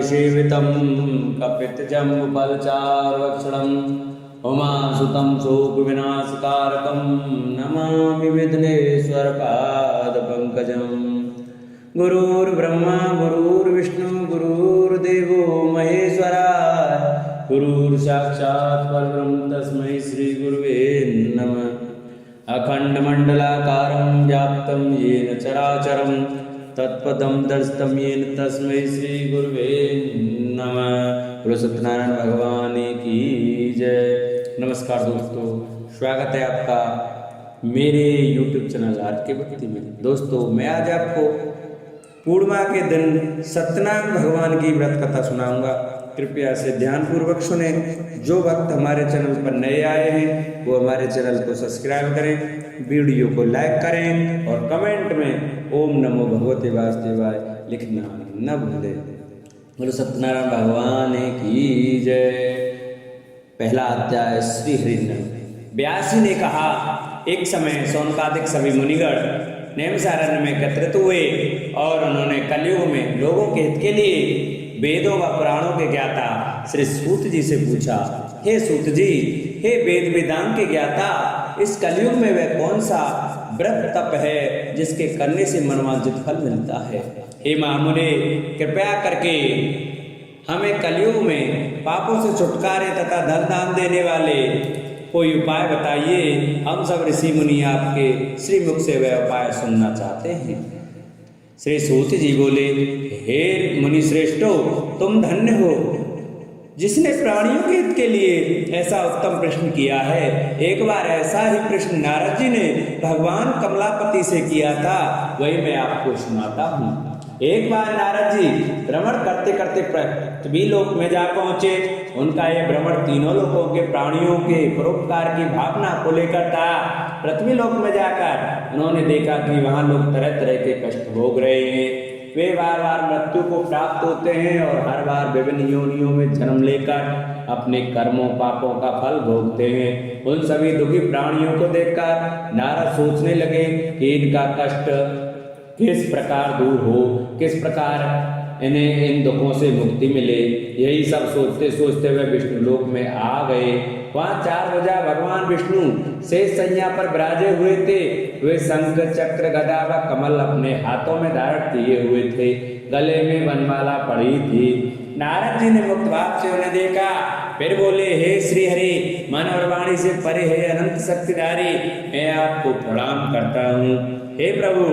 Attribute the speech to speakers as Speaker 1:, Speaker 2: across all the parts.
Speaker 1: सेवितं कपितजम्बुफलचारुभक्षणम् उमासुतं शोकविनाशकारकं नमामि विघ्नेश्वरपादपङ्कजम्। गुरुर्ब्रह्मा गुरुर्विष्णु गुरुर्देवो महेश्वरः गुरुर्साक्षात् परब्रह्म तस्मै श्रीगुरुवे नमः। अखण्डमण्डलाकारं व्याप्तं येन चराचरं तत्पदं दर्शितं येन तस्मै श्रीगुरुवे नमः। बोलो सत्यनारायण भगवान की जय। नमस्कार दोस्तों, स्वागत है आपका मेरे YouTube चैनल आर के भक्ति में। दोस्तों, मैं आज आपको पूर्णिमा के दिन सत्यनारायण भगवान की व्रत कथा सुनाऊंगा। कृपया से ध्यानपूर्वक सुने। जो भक्त हमारे चैनल पर नए आए हैं वो हमारे चैनल को सब्सक्राइब करें, वीडियो को लाइक करें और कमेंट में ओम नमो भगवते वासुदेवाय लिखना न भूलें। बोलो सत्यनारायण भगवान की जय। पहला अध्याय श्री हरिनाम। व्यासी ने कहा, एक समय शौनकादिक सभी मुनिगण नैमिषारण्य में एकत्रित हुए और उन्होंने कलयुग में लोगों के हित के लिए वेदों व पुराणों के ज्ञाता श्री सूत जी से पूछा, हे सूत जी, हे वेद वेदांत के ज्ञाता, इस कलयुग में वह कौन सा व्रत तप है जिसके करने से मनवांछित फल मिलता है? हे महामुने, कृपया करके हमें कलयुग में पापों से छुटकारे तथा धन दान देने वाले कोई उपाय बताइए। हम सब ऋषि मुनि आपके श्रीमुख से वह उपाय सुनना चाहते हैं। श्री सूत जी बोले, हे मुनि श्रेष्ठो, तुम धन्य हो जिसने प्राणियों के हित के लिए ऐसा उत्तम प्रश्न किया है। एक बार ऐसा ही प्रश्न नारद जी ने भगवान कमलापति से किया था, वही मैं आपको सुनाता हूँ। एक बार नारद जी भ्रमण करते करते पृथ्वी लोक में जा पहुंचे। उनका यह भ्रमण तीनों लोकों के प्राणियों के परोपकार की भावना को लेकर था। पृथ्वी लोक में जाकर उन्होंने देखा कि वहां लोग तरह तरह के कष्ट भोग रहे हैं। वे बार बार मृत्यु को प्राप्त होते हैं और हर बार विभिन्न योनियों में जन्म लेकर अपने कर्मों पापों का फल भोगते हैं। उन सभी दुखी प्राणियों को देखकर नारद सोचने लगे कि इनका कष्ट किस प्रकार दूर हो, किस प्रकार इन्हें इन दुखों से मुक्ति मिले। यही सब सोचते सोचते वे विष्णु लोक में आ गए। वहाँ चार भुजा भगवान विष्णु शेष शैया पर विराजे हुए थे। वे शंख चक्र गदा व कमल अपने हाथों में धारण किए हुए थे। गले में वनमाला पड़ी थी। नारद जी ने मुक्त भाव से उन्हें देखा, फिर बोले, हे श्री हरि, मन और वाणी से परे है अनंत शक्तिधारी, मैं आपको प्रणाम करता हूँ। हे प्रभु,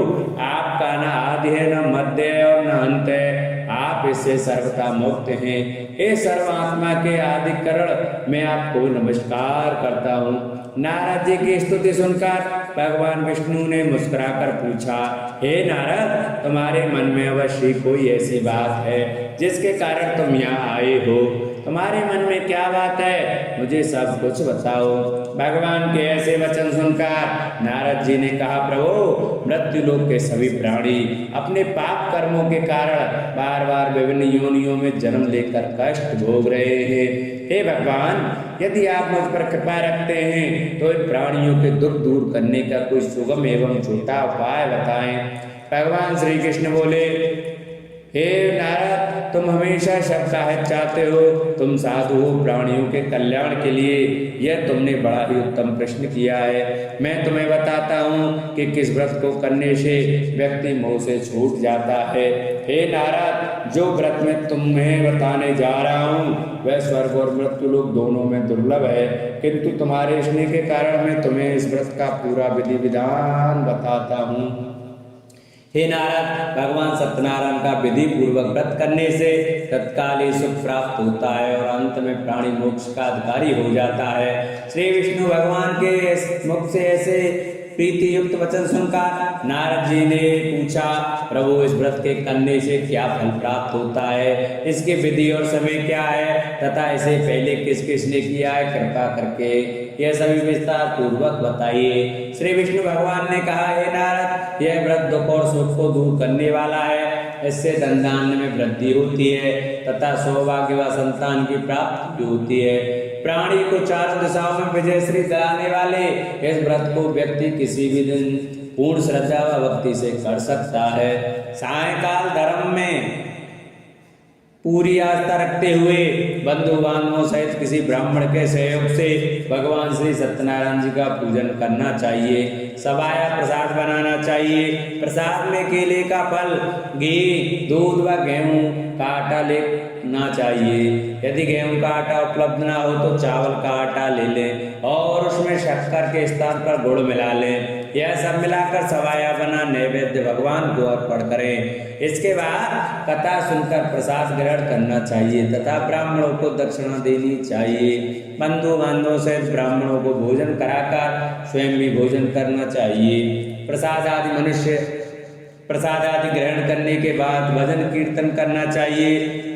Speaker 1: आपका न आदि है, न मध्य और न अंत है, आप इससे सर्वथा मुक्त हैं। हे सर्वात्मा के आदिकरण, मैं आपको नमस्कार करता हूँ। नारद जी की स्तुति सुनकर भगवान विष्णु ने मुस्कुराकर पूछा, हे नारद, तुम्हारे मन में अवश्य कोई ऐसी बात है जिसके कारण तुम यहाँ आए हो। तुम्हारे मन में क्या बात है, मुझे सब कुछ बताओ। भगवान के ऐसे वचन सुनकर नारद जी ने कहा, प्रभु, मृत्यु लोक के सभी प्राणी अपने पाप कर्मों के कारण बार बार विभिन्न योनियों में जन्म लेकर कष्ट भोग रहे हैं। हे भगवान, यदि आप मुझ पर कृपा रखते हैं तो इन प्राणियों के दुख दूर करने का कोई सुगम एवं छोटा उपाय बताएं। भगवान श्री कृष्ण बोले, हे नारद, तुम हमेशा सबका हित चाहते हो, तुम साधु हो प्राणियों के कल्याण के लिए। यह तुमने बड़ा ही उत्तम प्रश्न किया है। मैं तुम्हें बताता हूँ कि किस व्रत को करने से व्यक्ति मोह से छूट जाता है। हे नारद, जो व्रत मैं तुम्हें बताने जा रहा हूँ वह स्वर्ग और मृत्यु लोक दोनों में दुर्लभ है, किंतु तुम्हारे स्नेह के कारण मैं तुम्हें इस व्रत का पूरा विधि विधान बताता हूँ। हे नारद, भगवान सत्यनारायण का विधि पूर्वक व्रत करने से तत्काल ही सुख प्राप्त होता है और अंत में प्राणी मोक्ष का अधिकारी हो जाता है। श्री विष्णु भगवान के मुख से ऐसे प्रीति युक्त वचन सुनकर नारद जी ने पूछा, प्रभु, इस व्रत के करने से क्या फल प्राप्त होता है, इसकी विधि और समय क्या है तथा इसे पहले किस किस ने किया है, कृपा करके यह सभी विस्तार पूर्वक बताइए। श्री विष्णु भगवान ने कहा, हे नारद, यह व्रत दुख और सुख को दूर करने वाला है। इससे धन धान्य में वृद्धि होती है तथा सौभाग्य व संतान की प्राप्ति होती है। प्राणी को चारों दिशाओं में विजय श्री दिलाने वाले इस व्रत को व्यक्ति किसी भी दिन पूर्ण श्रद्धा व भक्ति से कर सकता है। सायंकाल धर्म में पूरी आस्था रखते हुए बंधु बांधवों सहित किसी ब्राह्मण के सहयोग से भगवान श्री सत्यनारायण जी का पूजन करना चाहिए। सवाया प्रसाद बनाना चाहिए। प्रसाद में केले का फल, घी, दूध व गेहूं का आटा लेना चाहिए। यदि गेहूं का आटा उपलब्ध ना हो तो चावल का आटा ले लें और उसमें शक्कर के स्थान पर गुड़ मिला लें। यह सब मिलाकर सवाया बना नैवेद्य भगवान को अर्पण करें। इसके बाद कथा सुनकर प्रसाद ग्रहण करना चाहिए तथा ब्राह्मणों को दक्षिणा देनी चाहिए। बंधु बांधवों सहित ब्राह्मणों को भोजन कराकर स्वयं भी भोजन करना चाहिए। प्रसाद आदि ग्रहण करने के बाद भजन कीर्तन करना चाहिए।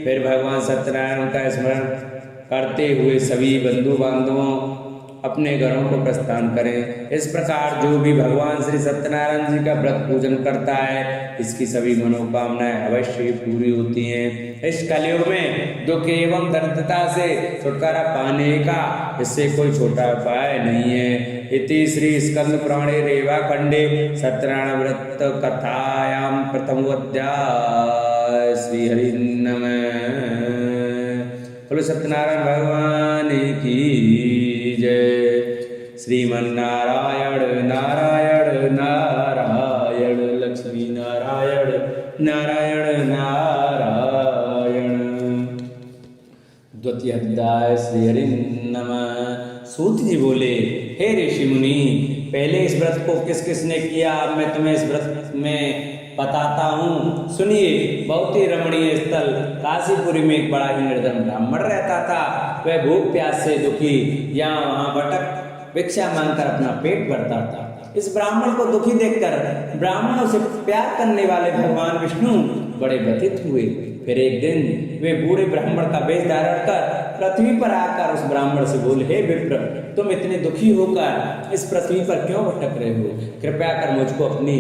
Speaker 1: फिर भगवान सत्यनारायण का स्मरण करते हुए सभी बंधु बांधवों अपने घरों को प्रस्थान करें। इस प्रकार जो भी भगवान श्री सत्यनारायण जी का व्रत पूजन करता है इसकी सभी मनोकामनाएं अवश्य ही पूरी होती हैं। इस कलयुग में दुख एवं दरिद्रता से छुटकारा पाने का इससे कोई छोटा उपाय नहीं है। इति श्री स्कंद पुराणे रेवा खंडे सत्यनारायण व्रत कथायां प्रथमोऽध्याय। श्री हरि नमः। बोलो सत्यनारायण भगवान की जय। श्रीमन्नारायण नारायण नारायण लक्ष्मी नारायण नारायण नारायण। द्वितीय अध्याय। श्री हरि नमः। सूत जी बोले, हे ऋषि मुनि, पहले इस व्रत को किस किसने किया अब मैं तुम्हें इस व्रत में बताता हूँ, सुनिए। बहुत ही रमणीय स्थल काशीपुरी में एक बड़ा ही निर्धन ब्राह्मण रहता था। वह भूख प्यास से दुखी यहाँ वहाँ भटक भिक्षा मांगकर अपना पेट भरता था। इस ब्राह्मण को दुखी देखकर ब्राह्मणों से प्यार करने वाले भगवान विष्णु बड़े व्यथित हुए। फिर एक दिन वे बूढ़े ब्राह्मण का वेश धारण कर पृथ्वी पर आकर उस ब्राह्मण से बोले, हे विप्र, तुम इतने दुखी होकर इस पृथ्वी पर क्यों भटक रहे हो? कृपया कर मुझको अपनी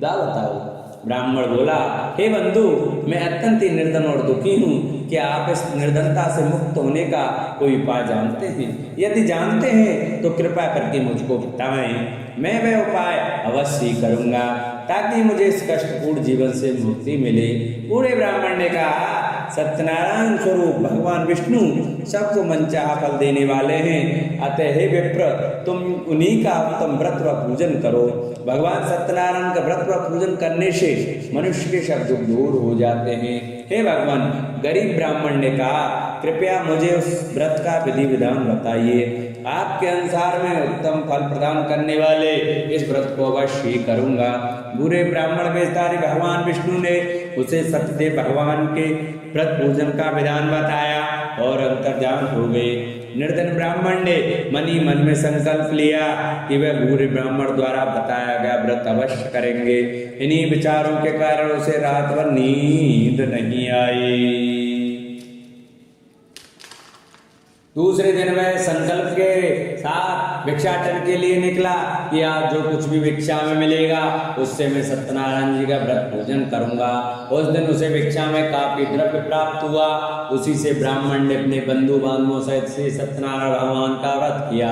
Speaker 1: दाल बताओ। ब्राह्मण बोला, हे बंधु, मैं अत्यंत ही निर्धन और दुखी हूँ। क्या आप इस निर्धनता से मुक्त होने का कोई उपाय जानते हैं? यदि जानते हैं तो कृपया करके मुझको बताएं। मैं वह उपाय अवश्य करूँगा ताकि मुझे इस कष्टपूर्ण जीवन से मुक्ति मिले। बूढ़े ब्राह्मण ने कहा, सत्यनारायण स्वरूप भगवान विष्णु सबको मनचाहा फल देने वाले हैं। अतः हे विप्र, तुम उन्हीं का उत्तम व्रत व पूजन करो। भगवान सत्यनारायण का व्रत व पूजन करने से मनुष्य के सब दुख दूर हो जाते हैं। हे भगवान, गरीब ब्राह्मण ने कहा, कृपया मुझे उस व्रत का विधि विधान बताइए। आपके अनुसार मैं उत्तम फल प्रदान करने वाले इस व्रत को अवश्य करूंगा। बूढ़े ब्राह्मण वेशधारी भगवान विष्णु ने उसे सत्यदेव भगवान के व्रत पूजन का विधान बताया और अंतर्ध्यान हो गए। निर्धन ब्राह्मण ने मन ही मन में संकल्प लिया कि वह बूढ़े ब्राह्मण द्वारा बताया गया व्रत अवश्य करेंगे। इन्हीं विचारों के कारण उसे रात भर नींद नहीं आई। दूसरे दिन वह संकल्प के साथ भिक्षाटन के लिए निकला कि आज जो कुछ भी भिक्षा में मिलेगा उससे मैं सत्यनारायण जी का व्रत पूजन करूंगा। उस दिन उसे भिक्षा में काफी द्रव्य प्राप्त हुआ। उसी से ब्राह्मण ने अपने बंधु बांधवों सहित श्री सत्यनारायण भगवान का व्रत किया।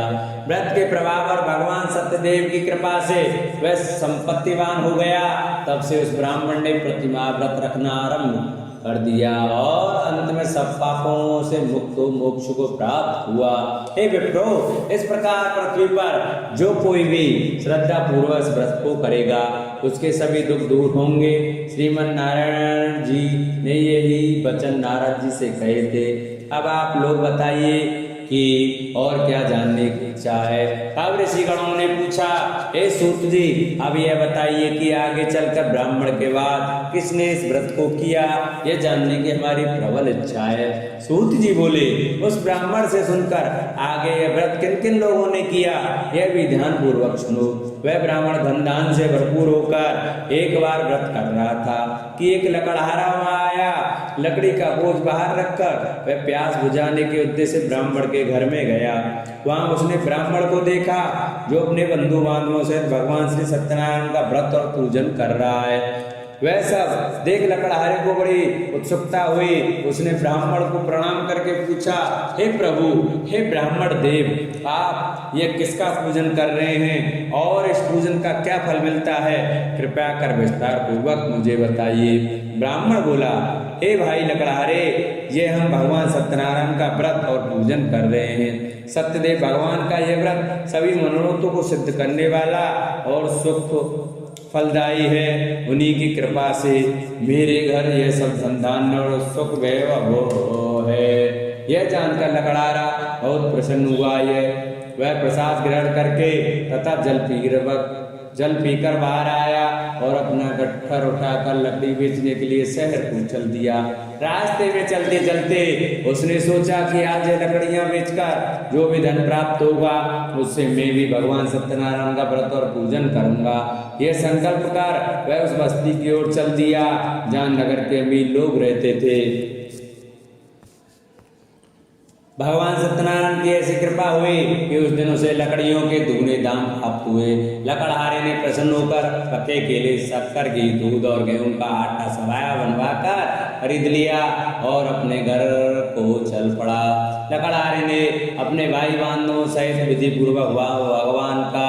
Speaker 1: व्रत के प्रभाव और भगवान सत्यदेव की कृपा से वह संपत्तिवान हो गया। तब से उस ब्राह्मण ने प्रतिमा व्रत रखना आरंभ कर दिया और अंत में सब पापों से मुक्त मोक्ष को प्राप्त हुआ। हे विप्रो, इस प्रकार पृथ्वी पर जो कोई भी श्रद्धा पूर्वक इस व्रत को करेगा उसके सभी दुख दूर होंगे। श्रीमन नारायण जी ने यही वचन नारद जी से कहे थे। अब आप लोग बताइए कि और क्या जानने की इच्छा है? अब ऋषिगणों ने पूछा, हे सूत जी, अब यह बताइए कि आगे चलकर ब्राह्मण के बाद किसने इस व्रत को किया, यह जानने की हमारी प्रबल इच्छा है। सूत जी बोले, उस ब्राह्मण से सुनकर आगे यह व्रत किन किन लोगों ने किया यह भी ध्यान पूर्वक सुनो। वह ब्राह्मण धन दान से भरपूर होकर एक बार व्रत कर रहा था कि एक लकड़हारा वहां आया। लकड़ी का बोझ बाहर रखकर वह प्यास बुझाने के उद्देश्य से ब्राह्मण के घर में गया। वहां उसने ब्राह्मण को देखा जो अपने बंधु बांधवों से भगवान श्री सत्यनारायण का व्रत और पूजन कर रहा है। वह सब देख लकड़हारे को बड़ी उत्सुकता हुई। उसने ब्राह्मण को प्रणाम करके पूछा, हे प्रभु, हे ब्राह्मण देव, आप ये किसका पूजन कर रहे हैं और इस पूजन का क्या फल मिलता है? कृपया कर विस्तार पूर्वक मुझे बताइए। ब्राह्मण बोला, हे भाई लकड़हारे, ये हम भगवान सत्यनारायण का व्रत और पूजन कर रहे हैं। सत्यदेव भगवान का यह व्रत सभी मनोरथों को सिद्ध करने वाला और सुख फलदायी है। उन्हीं की कृपा से मेरे घर यह सब संतान और सुख वैभव है। यह जानकर लकड़हारा बहुत प्रसन्न हुआ। वह प्रसाद ग्रहण करके तथा जल पीकर बाहर आया और अपना गट्ठर उठाकर लकड़ी बेचने के लिए शहर को चल दिया। रास्ते में चलते चलते उसने सोचा कि आज ये लकड़ियां बेचकर जो भी धन प्राप्त होगा उससे मैं भी भगवान सत्यनारायण का व्रत और पूजन करूंगा। यह संकल्प कर वह उस बस्ती की ओर चल दिया जहाँ नगर के अमीर लोग रहते थे। भगवान सत्यनारायण की ऐसी कृपा हुई कि उस दिन उसे लकड़ियों के दुगने दाम प्राप्त हुए। लकड़हारे ने प्रसन्न होकर पके केले, शक्कर, घी, दूध और गेहूं का आटा सवाया बनवाकर खरीद लिया और अपने घर को चल पड़ा। लकड़हारे ने अपने भाई बंधुओं सहित विधि पूर्वक भगवान का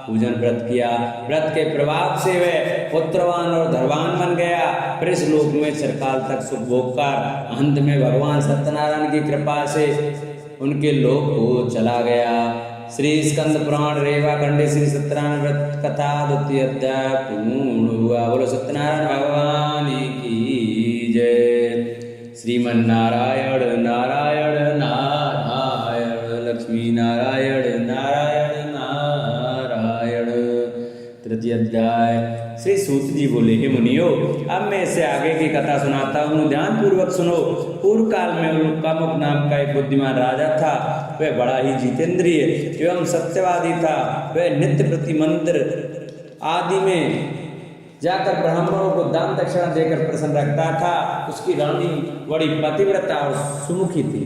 Speaker 1: पूजन व्रत किया। व्रत के प्रभाव से वह पुत्रवान और धनवान बन गया। फिर इस लोक में चिरकाल तक सुख भोग कर अंत में भगवान सत्यनारायण की कृपा से उनके लोक को चला गया। श्री स्कंद पुराण रेवा खंडे श्री सत्यनारायण व्रत कथा 2य अध्याय पूर्ण हुआ। बोलो सत्यनारायण भगवान की जय। श्रीमन नारायण नारायण नारायण, लक्ष्मी नारायण नारायण नारायण। 3य अध्याय। श्री सूत जी बोले, हे मुनियो, अब मैं इससे आगे की कथा सुनाता हूँ, ध्यान पूर्वक सुनो। पूर्व काल में उल्कामुख नाम का एक बुद्धिमान राजा था। वह बड़ा ही जितेंद्रिय एवं सत्यवादी था। वह नित्य प्रति मंदिर आदि में जाकर ब्राह्मणों को दान दक्षिणा देकर प्रसन्न रखता था। उसकी रानी बड़ी पतिव्रता और सुमुखी थी।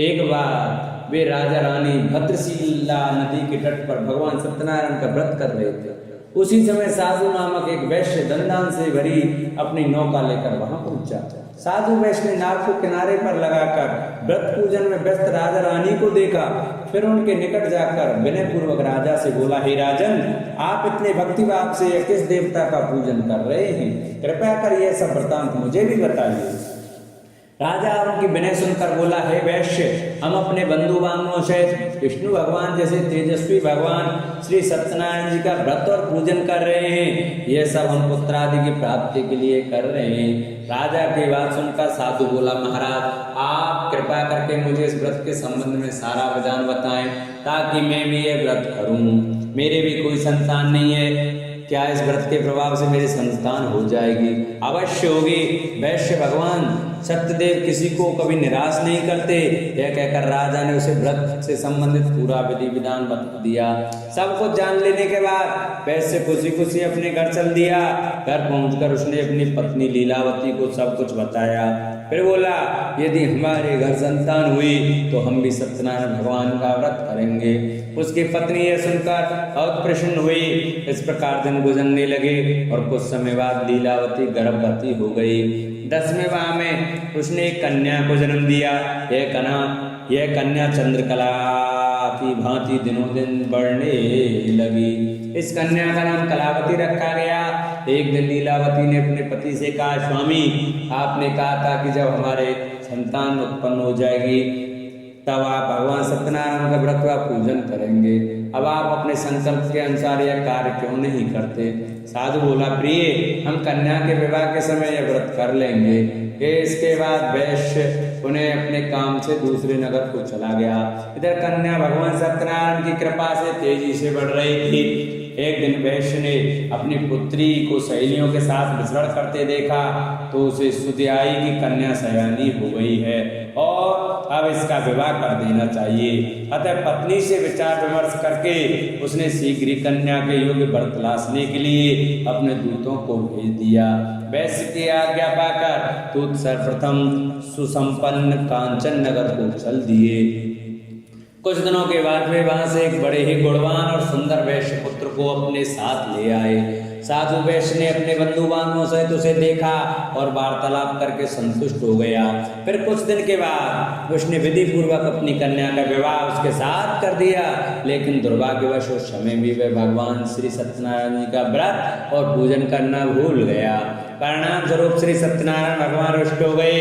Speaker 1: एक बार वे राजा रानी भद्रशिला नदी के तट पर भगवान सत्यनारायण का व्रत कर रहे थे। उसी समय साधु नामक एक वैश्य धनदान से भरी अपनी नौका लेकर वहां पहुंचा। साधु वैश्य ने नाव को किनारे पर लगाकर व्रत पूजन में व्यस्त राजा रानी को देखा। फिर उनके निकट जाकर विनय पूर्वक राजा से बोला, हे राजन, आप इतने भक्तिभाव से किस देवता का पूजन कर रहे हैं? कृपया कर यह सब वृतांत मुझे भी बताइए। राजा उनकी विनय सुनकर बोला, हे वैश्य, हम अपने बंधु बांधवों सहित विष्णु भगवान जैसे तेजस्वी भगवान श्री सत्यनारायण जी का व्रत और पूजन कर रहे हैं। यह सब हम पुत्र आदि की प्राप्ति के लिए कर रहे हैं। राजा की बात सुनकर साधु बोला, महाराज, आप कृपा करके मुझे इस व्रत के संबंध में सारा विधान बताएं ताकि मैं भी यह व्रत करूं। मेरे भी कोई संतान नहीं है। क्या इस व्रत के प्रभाव से मेरी संतान हो जाएगी? अवश्य होगी। वैश्य भगवान सत्यदेव किसी को कभी निराश नहीं करते। यह कहकर राजा ने उसे व्रत से संबंधित पूरा विधि विधान बता दिया। सब कुछ जान लेने के बाद वैश्य खुशी खुशी अपने घर चल दिया। घर पहुंचकर उसने अपनी पत्नी लीलावती को सब कुछ बताया। फिर बोला, यदि हमारे घर संतान हुई तो हम भी सत्यनारायण भगवान का व्रत करेंगे। उसकी पत्नी यह सुनकर बहुत प्रसन्न हुई। इस प्रकार दिन गुजरने लगे और कुछ समय बाद लीलावती गर्भवती हो गई। 10वें माह में उसने एक कन्या को जन्म दिया। यह कन्या चंद्रकला की भांति दिनों दिन बढ़ने लगी। इस कन्या का नाम कलावती रखा गया। एक दिन लीलावती ने अपने पति से कहा, स्वामी, आपने कहा था कि जब हमारे संतान उत्पन्न हो जाएगी तब आप भगवान सत्यनारायण का व्रत व पूजन करेंगे। अब आप अपने संकल्प के अनुसार यह कार्य क्यों नहीं करते? साधु बोला, प्रिय, हम कन्या के विवाह के समय यह व्रत कर लेंगे। इसके बाद वैश्य उन्हें अपने काम से दूसरे नगर को चला गया। इधर कन्या भगवान सत्यनारायण की कृपा से तेजी से बढ़ रही थी। एक दिन वैश्य ने अपनी पुत्री को सहेलियों के साथ विचरण करते देखा तो उसे स्तुति आई कि कन्या सयानी हो गई है और अब इसका विवाह कर देना चाहिए। अतः पत्नी से विचार विमर्श करके उसने शीघ्र ही कन्या के योग्य वर तलाशने के लिए अपने दूतों को भेज दिया। वैश्य की आज्ञा पाकर दूत सर्वप्रथम सुसंपन्न कांचन नगर को चल दिए। कुछ दिनों के बाद वे वहां से एक बड़े ही गुणवान और सुंदर वैश्य पुत्र को अपने साथ ले आए। साधु वैश्य ने अपने बंधु बांधवों सहित उसे देखा और वार्तालाप करके संतुष्ट हो गया। फिर कुछ दिन के बाद उसने विधि पूर्वक अपनी कन्या का विवाह उसके साथ कर दिया। लेकिन दुर्भाग्यवश उस समय भी वह भगवान श्री सत्यनारायण जी का व्रत और पूजन करना भूल गया। परिणाम स्वरूप श्री सत्यनारायण भगवान रुष्ट हो गए।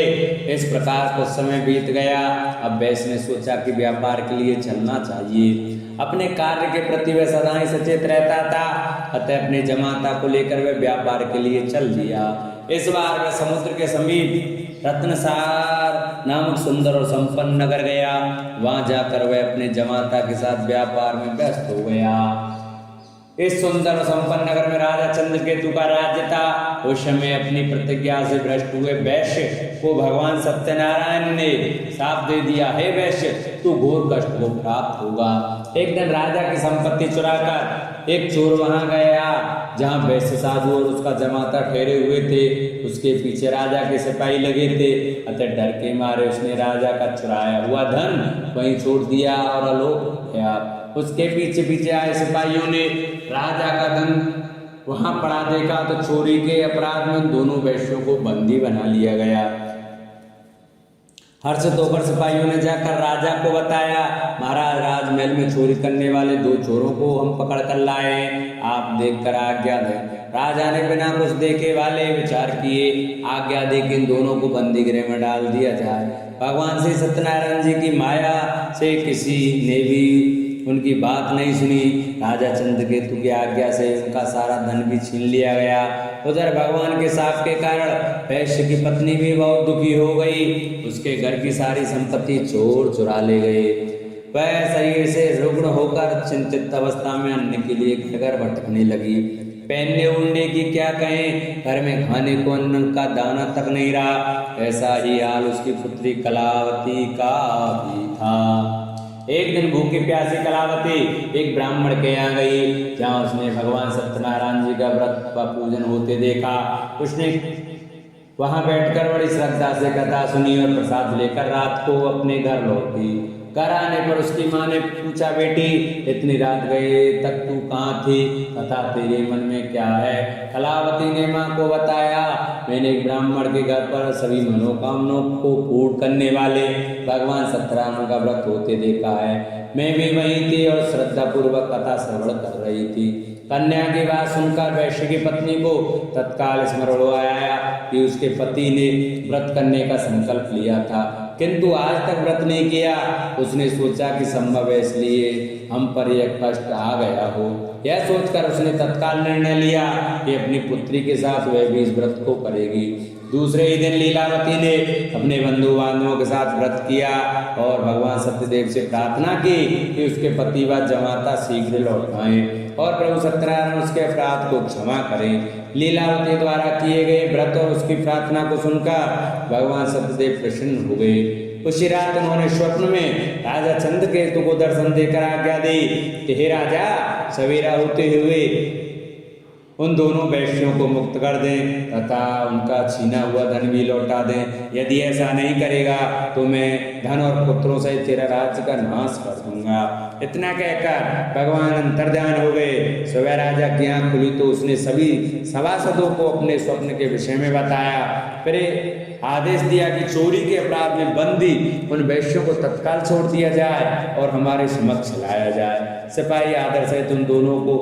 Speaker 1: इस प्रकार कुछ समय बीत गया। अब वैश्य ने सोचा कि व्यापार के लिए चलना चाहिए। अपने कार्य के प्रति वह सदा ही सचेत रहता था, अतः अपने जमाता को लेकर वह व्यापार के लिए चल दिया। इस बार वह समुद्र के समीप रत्नसार नामक सुंदर और संपन्न नगर गया। वहां जाकर वह अपने जमाता के साथ व्यापार में व्यस्त हो गया। इस सुंदर और संपन्न नगर में राजा चंद्रकेतु का राज्य था। उस समय अपनी प्रतिज्ञा से भ्रष्ट हुए वैश्य को भगवान सत्यनारायण ने शाप दे दिया, हे वैश्य, तू घोर कष्ट को प्राप्त होगा। एक दिन राजा की संपत्ति चुराकर एक चोर वहां गया जहां वैश्य साधु और उसका जमाता ठहरे हुए थे। उसके पीछे राजा के सिपाही लगे थे, अतः डर के मारे उसने राजा का चुराया हुआ धन वहीं छोड़ दिया और आलोक हो गया। उसके पीछे पीछे आए सिपाहियों ने राजा का धन वहां पड़ा देखा तो चोरी के अपराध में दोनों वैश्यों को बंदी बना लिया गया। हर्षित होकर सिपाहियों ने जाकर राजा को बताया, महाराज, राजमहल में चोरी करने वाले 2 चोरों को हम पकड़ कर लाए, आप देखकर आज्ञा दें। राजा ने बिना कुछ देखे वाले विचार किए, आज्ञा दे कि इन दोनों को बंदी गृह में डाल दिया जाए। भगवान श्री सत्यनारायण जी की माया से किसी ने भी उनकी बात नहीं सुनी। राजा चंद्रकेतु की आज्ञा से उनका सारा धन भी छीन लिया गया। उधर भगवान के शाप के कारण वैश्य की पत्नी भी बहुत दुखी हो गई। उसके घर की सारी संपत्ति चोर चुरा ले गए। वह शरीर से रुग्ण होकर चिंतित अवस्था में अन्न के लिए घर भटकने लगी। पहनने ओढ़ने की क्या कहें, घर में खाने को अन्न का दाना तक नहीं रहा। ऐसा ही हाल उसकी पुत्री कलावती का भी था। एक दिन भूखी प्यासी कलावती एक ब्राह्मण के यहाँ गई, जहाँ उसने भगवान सत्यनारायण जी का व्रत व पूजन होते देखा। उसने वहां बैठकर बड़ी श्रद्धा से कथा सुनी और प्रसाद लेकर रात को अपने घर लौटी। घर आने पर उसकी माँ ने पूछा, बेटी, इतनी रात गए तक तू कहाँ थी, तथा तेरे मन में क्या है? कलावती ने माँ को बताया, मैंने एक ब्राह्मण के घर पर सभी मनोकामनाओं को पूर्ण करने वाले भगवान सत्यनारायण का व्रत होते देखा है। मैं भी वहीं थी और श्रद्धा पूर्वक कथा श्रवण कर रही थी। कन्या की बात सुनकर वैश्य की पत्नी को तत्काल स्मरण आया कि उसके पति ने व्रत करने का संकल्प लिया था, किंतु आज तक व्रत नहीं किया। उसने सोचा कि संभव है इसलिए हम पर यह कष्ट आ गया हो। यह सोचकर उसने तत्काल निर्णय लिया कि अपनी पुत्री के साथ वह भी इस व्रत को करेगी। दूसरे ही दिन लीलावती ने अपने बंधु बांधवों के साथ व्रत किया और भगवान सत्यदेव से प्रार्थना की कि उसके पति व जमाता शीघ्र लौट आए और प्रभु सत्यनारायण उसके अपराध को क्षमा करें। लीलावती द्वारा किए गए व्रत और उसकी प्रार्थना को सुनकर भगवान सत्यदेव प्रसन्न हो गए। उसी रात उन्होंने स्वप्न में राजा चंद्रकेतु को दर्शन देकर आज्ञा दी कि हे राजा, सवेरा होते हुए उन दोनों वैश्यों को मुक्त कर दें तथा उनका छीना हुआ धन भी लौटा दें। यदि ऐसा नहीं करेगा तो मैं धन और पुत्रों से तेरा राज्य का नाश कर दूंगा। इतना कहकर भगवान अंतर्ध्यान हो गए। सुबह राजा की आंख खुली तो उसने सभी सभासदों को अपने स्वप्न के विषय में बताया। फिर आदेश दिया कि चोरी के अपराध में बंदी उन वैश्यों को तत्काल छोड़ दिया जाए और हमारे समक्ष लाया जाए। सिपाही आदर से उन दोनों को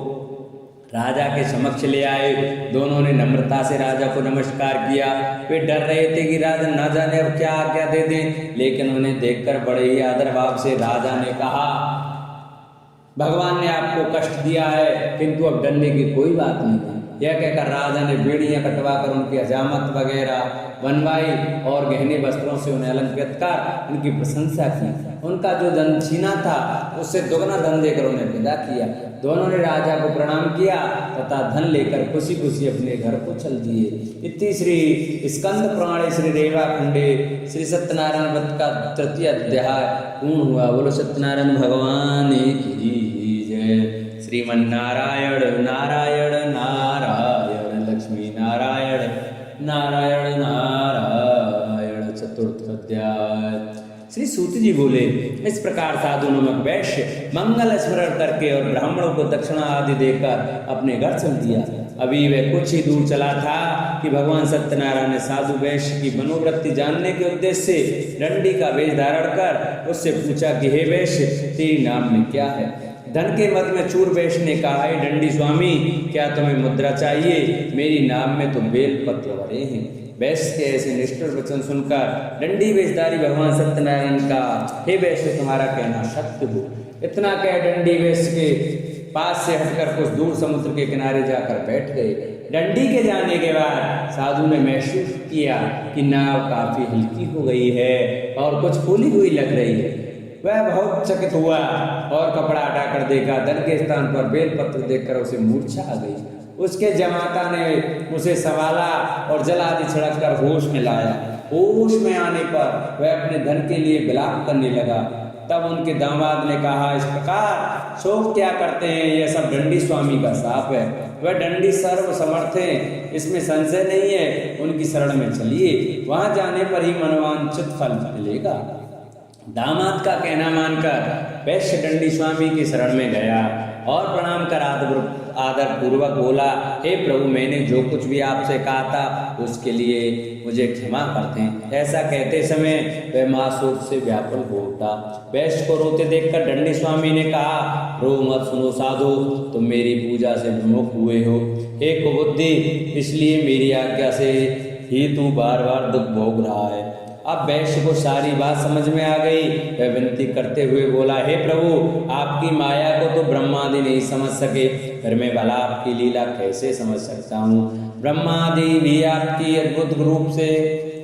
Speaker 1: राजा के समक्ष ले आए। दोनों ने नम्रता से राजा को नमस्कार किया। वे डर रहे थे कि राजा न जाने अब क्या आज्ञा दे दें, लेकिन उन्हें देखकर बड़े ही आदर भाव से राजा ने कहा, भगवान ने आपको कष्ट दिया है, किंतु अब डरने की कोई बात नहीं। यह कहकर राजा ने बेड़ियां कटवाकर उनकी हजामत वगैरह बनवाई और गहने वस्त्रों से उन्हें अलंकृत कर उनकी प्रशंसा की। उनका जो धन छीना था उससे दुगना धन देकर उन्हें विदा किया। दोनों ने राजा को प्रणाम किया तथा धन लेकर खुशी खुशी अपने घर को चल दिए। इतनी श्री स्कंद पुराणे श्री रेवा खंडे श्री सत्यनारायण व्रत का 3य अध्याय पूर्ण हुआ। बोलो सत्यनारायण भगवान की जय। श्रीमन्नारायण नारायण नारायण लक्ष्मी नारायण नारायण नारायण। 4th अध्याय। श्री सूत जी बोले, इस प्रकार साधु नमक वैश्य मंगल स्मरण करके और ब्राह्मणों को दक्षिणा आदि देकर अपने घर चल दिया। अभी वह कुछ ही दूर चला था कि भगवान सत्यनारायण ने साधु वैश्य की मनोवृत्ति जानने के उद्देश्य से डंडी का वेश धारण कर उससे पूछा कि हे वैश्य, तेरी नाम में क्या है? धन के मद में चूर वैश्य ने कहा, हे दंडी स्वामी, क्या तुम्हें मुद्रा चाहिए? मेरी नाम में तो बेलपत्र भरे हैं। वैश्य के ऐसे निष्ठुर वचन सुनकर दंडी वेशधारी भगवान सत्यनारायण का, हे वैश्य, तुम्हारा कहना सत्य हो। इतना कह दंडी वैश्य के पास से हटकर कुछ दूर समुद्र के किनारे जाकर बैठ गए। दंडी के जाने के बाद साधु ने महसूस किया कि नाव काफी हल्की हो गई है और कुछ फूली हुई लग रही है। वह बहुत चकित हुआ और कपड़ा हटाकर देखा, धन के स्थान पर बेलपत्र देखकर उसे मूर्छा आ गई। उसके जमाता ने उसे संभाला और जल आदि छिड़क कर होश में लाया। होश में आने पर वह अपने धन के लिए विलाप करने लगा। तब उनके दामाद ने कहा, इस प्रकार शोक क्या करते हैं? यह सब दंडी स्वामी का शाप है। वह दंडी सर्व समर्थ हैं, इसमें संशय नहीं है। उनकी शरण में चलिए, वहां जाने पर ही मनोवांछित फल मिलेगा। दामाद का कहना मानकर वैश्य दंडी स्वामी की शरण में गया और प्रणाम कर आदर पूर्वक बोला, हे प्रभु, मैंने जो कुछ भी आपसे कहा था उसके लिए मुझे क्षमा करते हैं। ऐसा कहते समय वह महाशोक से व्याकुल हो उठा। वैश्य को रोते देखकर दंडी स्वामी ने कहा, रो मत, सुनो साधु, तुम मेरी पूजा से विमुख हुए हो। हे कुबुद्धि, इसलिए मेरी आज्ञा से ही तू बार बार दुख भोग रहा है। अब वैश्य को सारी बात समझ में आ गई। वह विनती करते हुए बोला, हे प्रभु, आपकी माया को तो ब्रह्मादि नहीं समझ सके, फिर मैं भला आपकी लीला कैसे समझ सकता हूँ? ब्रह्मादि भी आपकी अद्भुत रूप से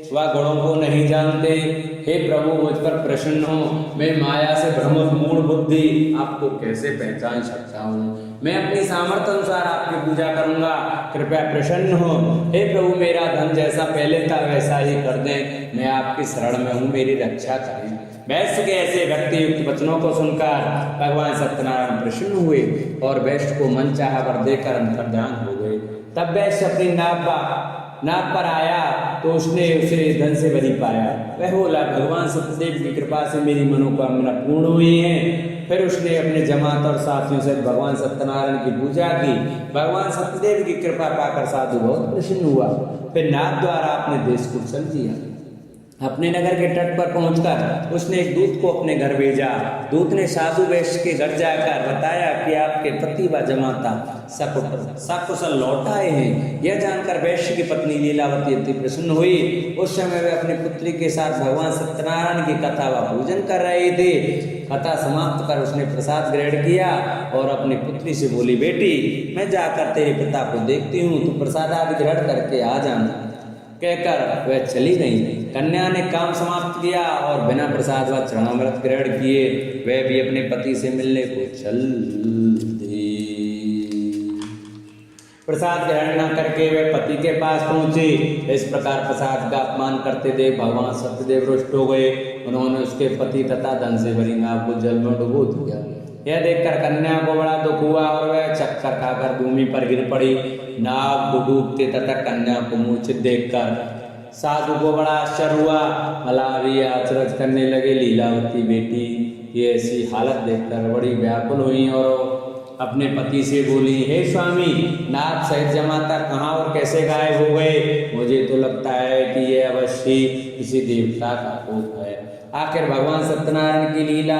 Speaker 1: स्वगुणों को नहीं जानते। हे प्रभु, मुझ पर प्रसन्न हो। मैं माया से भ्रमित मूढ़ बुद्धि आपको कैसे पहचान सकता हूँ? मैं अपनी सामर्थ्य अनुसार आपकी पूजा करूंगा, कृपया प्रसन्न हो। हे प्रभु, मेरा धन जैसा पहले था वैसा ही कर दें। मैं आपकी शरण में हूँ, मेरी रक्षा करें। वैश्य के ऐसे भक्ति युक्त वचनों को सुनकर भगवान सत्यनारायण प्रसन्न हुए और वैश्य को मन चाहा वर देकर अंतर्ध्यान हो गए। तब वैश्य अपनी नाव पर आया तो उसने उसे धन से भरी पाया। वह बोला, भगवान सत्यदेव की कृपा से मेरी मनोकामना पूर्ण हुई है। फिर उसने अपने जमात और साथियों से भगवान सत्यनारायण की पूजा की। भगवान सत्यदेव की कृपा पाकर साधु बहुत प्रसन्न हुआ। फिर नाथ द्वारा अपने देश को चल दिया। अपने नगर के तट पर पहुंचकर उसने एक दूत को अपने घर भेजा। दूत ने साधु वैश्य के घर जाकर बताया कि आपके पति व जमाता सकुशल लौट आए हैं। यह जानकर वैश्य की पत्नी लीलावती अति प्रसन्न हुई। उस समय वे अपनी पुत्री के साथ भगवान सत्यनारायण की कथा व पूजन कर रहे थे। कथा समाप्त कर उसने प्रसाद ग्रहण किया और अपनी पुत्री से बोली, बेटी, मैं जाकर तेरे पिता को देखती हूँ, तू प्रसाद आदि ग्रहण करके आ जाना। कहकर वह चली गई। कन्या ने काम समाप्त किया और बिना प्रसाद व चरणामृत ग्रहण किए वह भी अपने पति से मिलने को चल दी। प्रसाद ग्रहण न करके वह पति के पास पहुंची। इस प्रकार प्रसाद का अपमान करते देख भगवान सत्यदेव रुष्ट हो गए। उन्होंने उसके पति तथा धन से भरी नाव को जल में डुबो दिया। यह देखकर कन्या को बड़ा दुख हुआ और वह चक्कर खाकर भूमि पर गिर पड़ी। नाव को डूबते तथा कन्या को मूर्छित देखकर साधु को बड़ा आश्चर्य हुआ। मलावी अचरज करने लगे। लीलावती बेटी ये ऐसी हालत देखकर बड़ी व्याकुल हुई और अपने पति से बोली, हे स्वामी, नाथ सहित जमाता कहाँ और कैसे गायब हो गए? मुझे तो लगता है कि यह अवश्य किसी देवता का कोप है। आखिर भगवान सत्यनारायण की लीला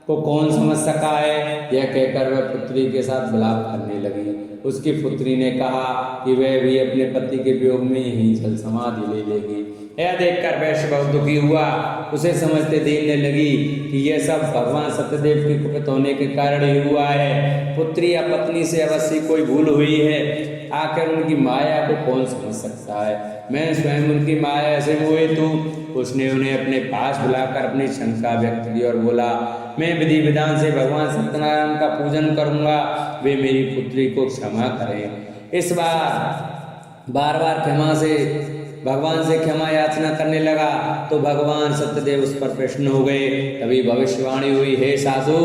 Speaker 1: को कौन समझ सका है? यह कहकर वह पुत्री के साथ विलाप करने लगी। उसकी पुत्री ने कहा कि वह भी अपने पति के वियोग में ही जल समाधि ले लेगी। यह देखकर वैश्य बहुत दुखी हुआ। उसे समझते देखने लगी कि यह सब भगवान सत्यदेव के कुपित होने के कारण ही हुआ है। पुत्री या पत्नी से अवश्य कोई भूल हुई है। आखिर उनकी माया को कौन समझ सकता है? मैं स्वयं उनकी माया से मोहित हूँ। उसने उन्हें अपने पास बुलाकर अपनी शंका व्यक्त की और बोला, मैं विधि विधान से भगवान सत्यनारायण का पूजन करूंगा, वे मेरी पुत्री को क्षमा करें। इस बार क्षमा से भगवान से क्षमा याचना करने लगा तो भगवान सत्यदेव उस पर प्रसन्न हो गए। तभी भविष्यवाणी हुई, हे साधु,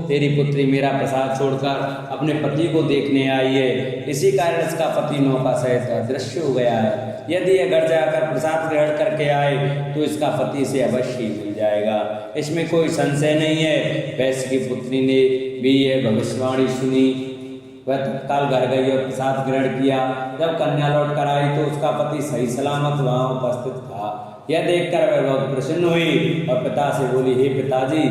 Speaker 1: तेरी पुत्री मेरा प्रसाद छोड़कर अपने पति को देखने आई है। इसी कारण इसका पति नौका सहित अदृश्य हो गया है। यदि यह घर जाकर प्रसाद ग्रहण करके आए तो इसका पति से अवश्य मिल जाएगा, इसमें कोई संशय नहीं है। वैश्य की पुत्री ने भी यह भविष्यवाणी सुनी। वह तत्काल घर गई और प्रसाद ग्रहण किया। जब कन्या लौट कर आई तो उसका पति सही सलामत वहां उपस्थित था। यह देखकर वह बहुत प्रसन्न हुई और पिता से बोली, हे पिताजी,